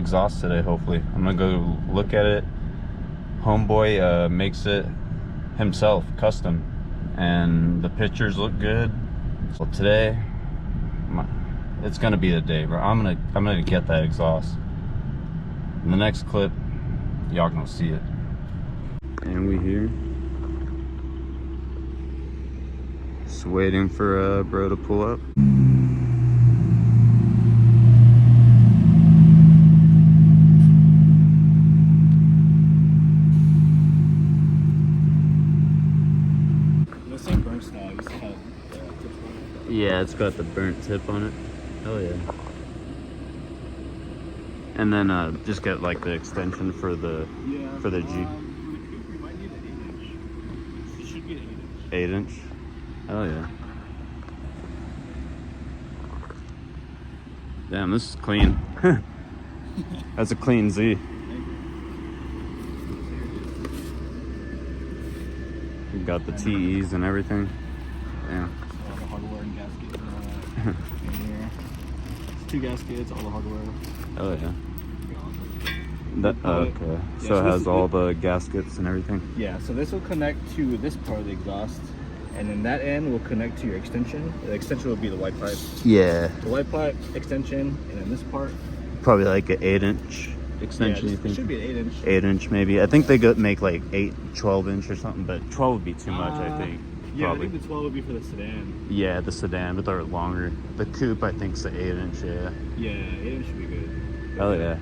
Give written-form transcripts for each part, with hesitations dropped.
exhaust today, hopefully. I'm gonna go look at it. Homeboy makes it himself, custom, and the pictures look good. So today, it's gonna be the day, bro. I'm gonna get that exhaust. In the next clip, y'all gonna see it. And we here. Just waiting for bro to pull up. Yeah, it's got the burnt tip on it. Hell yeah. And then just get like the extension for the G. For the Coupe, you might need an 8-inch. It should be an 8-inch. 8-inch? Hell yeah. Damn, this is clean. That's a clean Z. You got the TEs and everything. Damn. All the hardware and gaskets in here. It's 2 gaskets, all the hardware. Oh yeah. Okay. Yeah, so it has all the gaskets and everything? Yeah, so this will connect to this part of the exhaust, and then that end will connect to your extension. The extension will be the white pipe. Yeah. The white pipe, extension, and then this part. Probably like an 8-inch extension, yeah, you think? It should be an 8-inch. 8-inch maybe. I think they make like 12-inch or something, but 12 would be too much, I think. Yeah, Probably. I think the 12 would be for the sedan. Yeah, the sedan, but they're longer. The coupe, I think, is the 8-inch, yeah. Yeah, 8-inch should be good. Hell yeah.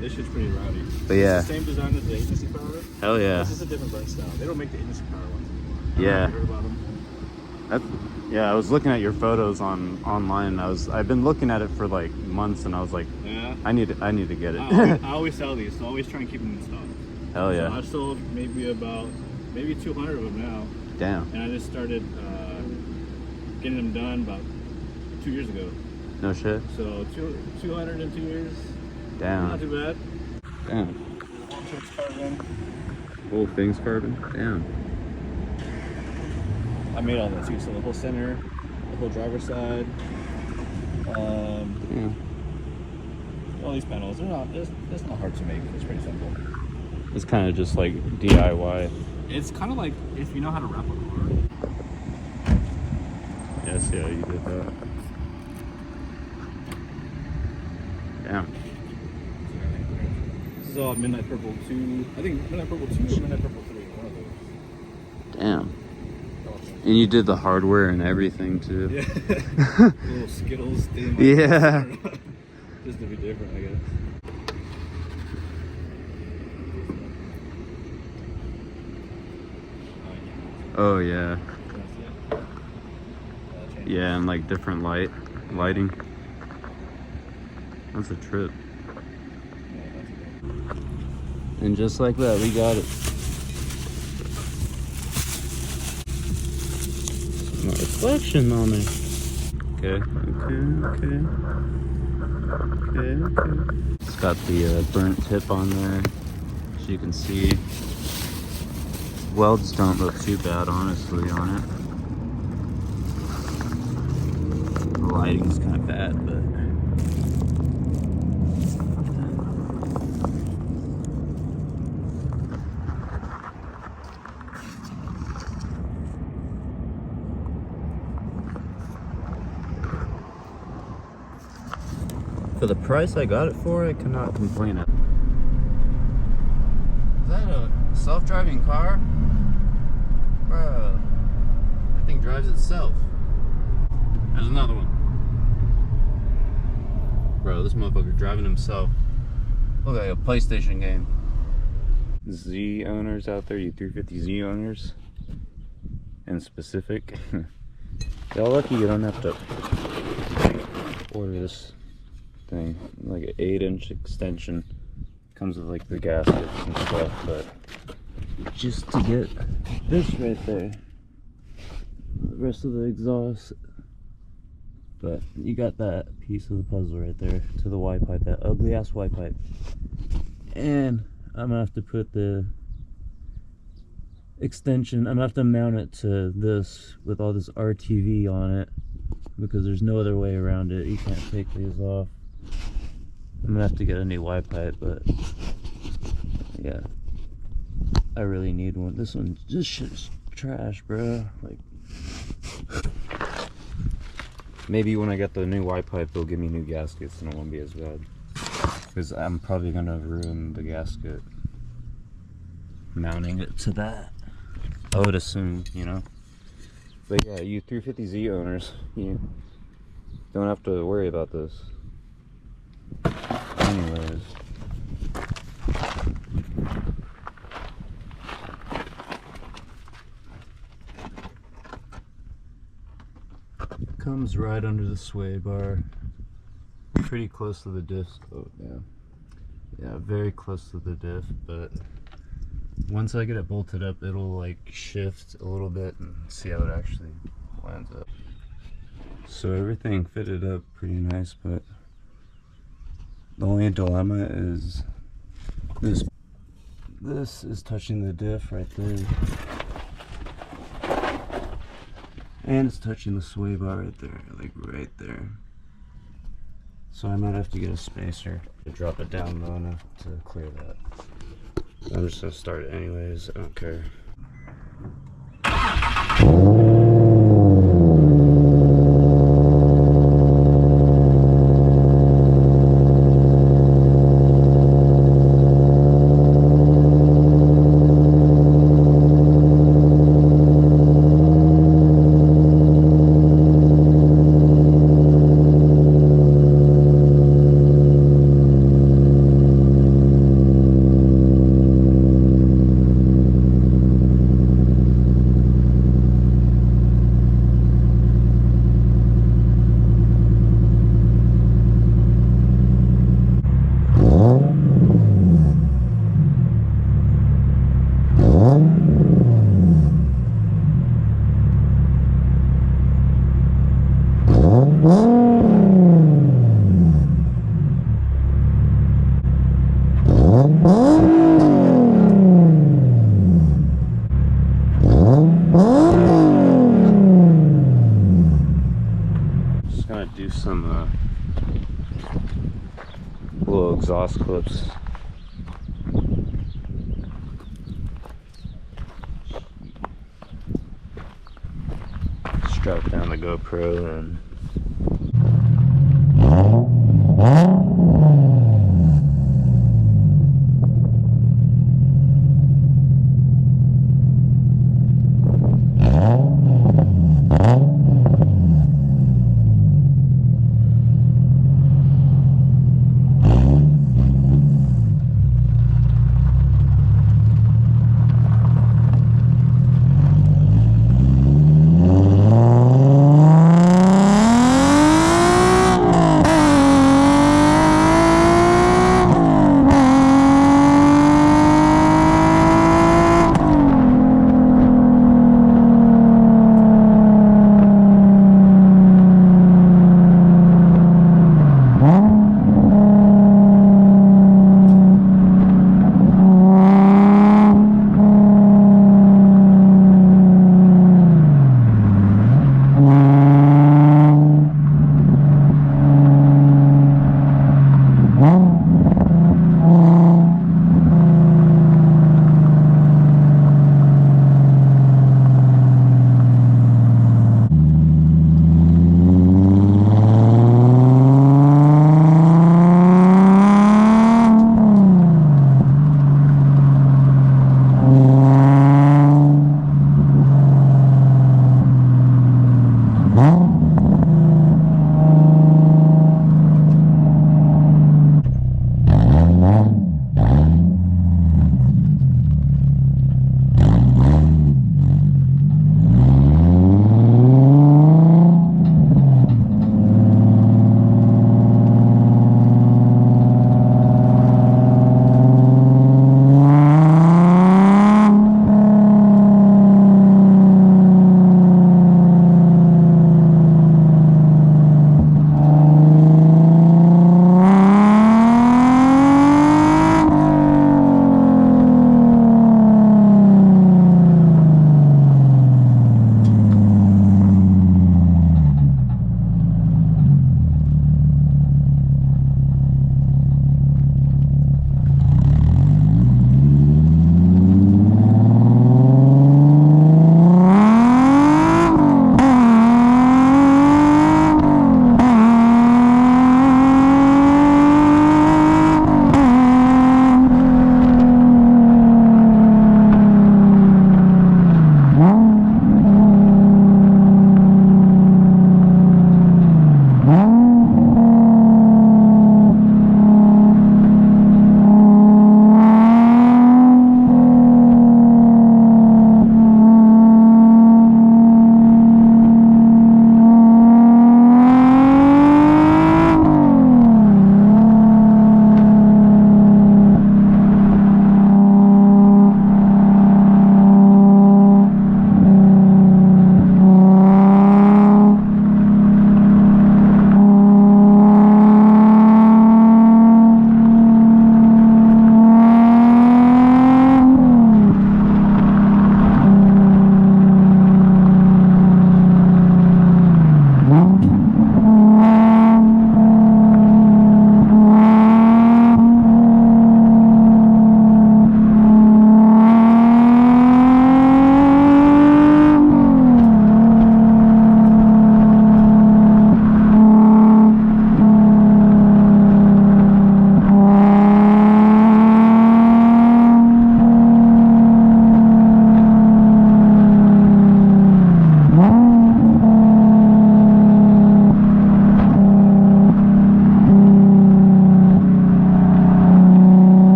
This shit's pretty rowdy. But yeah. It's the same design as the agency power. Hell yeah. This is a different burn style. They don't make the agency power ones anymore. Yeah. Heard about them. Yeah, I was looking at your photos online. I've been looking at it for like months, and I was like, yeah. I need to get it. I always sell these, so I always try and keep them in stock. Hell yeah. So I've sold maybe 200 of them now. Damn. And I just started getting them done about 2 years ago. No shit. So 200 in 2 years. Damn. Not too bad. Damn. Whole thing's carbon. Whole thing's carbon? Damn. I made all that too. So the whole center, the whole driver's side. Yeah. All these panels, it's not hard to make. It's pretty simple. It's kind of just like DIY. It's kind of like if you know how to wrap a car. Yes, yeah, you did that. Damn. This is all Midnight Purple 2. I think Midnight Purple 2 or Midnight Purple 3. One of those. Damn. And you did the hardware and everything too. Yeah. Little Skittles thing. Yeah. Just to be different, I guess. Oh yeah. Yeah, and like different lighting. That's a trip. And just like that, we got it. No reflection on there. Okay. It's got the burnt tip on there, as you can see. Welds don't look too bad, honestly, on it. The lighting's kind of bad, but for the price I got it for, I cannot complain. Is that a self-driving car? Bro, that thing drives itself. There's another one. Bro, this motherfucker driving himself. Look like a PlayStation game. Z owners out there, you 350Z owners in specific. Y'all lucky you don't have to order this thing. Like an 8-inch extension. Comes with like the gaskets and stuff, but just to get this right there, the rest of the exhaust. But you got that piece of the puzzle right there to the Y pipe, that ugly ass Y pipe. And I'm gonna have to put the extension, I'm gonna have to mount it to this with all this RTV on it, because there's no other way around it. You can't take these off. I'm gonna have to get a new Y pipe, but yeah, I really need one. This shit's trash, bro. Like, maybe when I get the new Y pipe, they'll give me new gaskets and it won't be as bad. Because I'm probably gonna ruin the gasket mounting it to that, I would assume, you know. But yeah, you 350Z owners, you don't have to worry about this. Anyways, comes right under the sway bar, pretty close to the diff. Oh yeah, very close to the diff. But once I get it bolted up, it'll like shift a little bit and see how it actually lines up. So everything fitted up pretty nice, but the only dilemma is this is touching the diff right there, and it's touching the sway bar right there, like right there. So I might have to get a spacer to drop it down low enough to clear that. I'm just gonna start it anyways, I don't care. Just gonna do some little exhaust clips. Strap down the GoPro and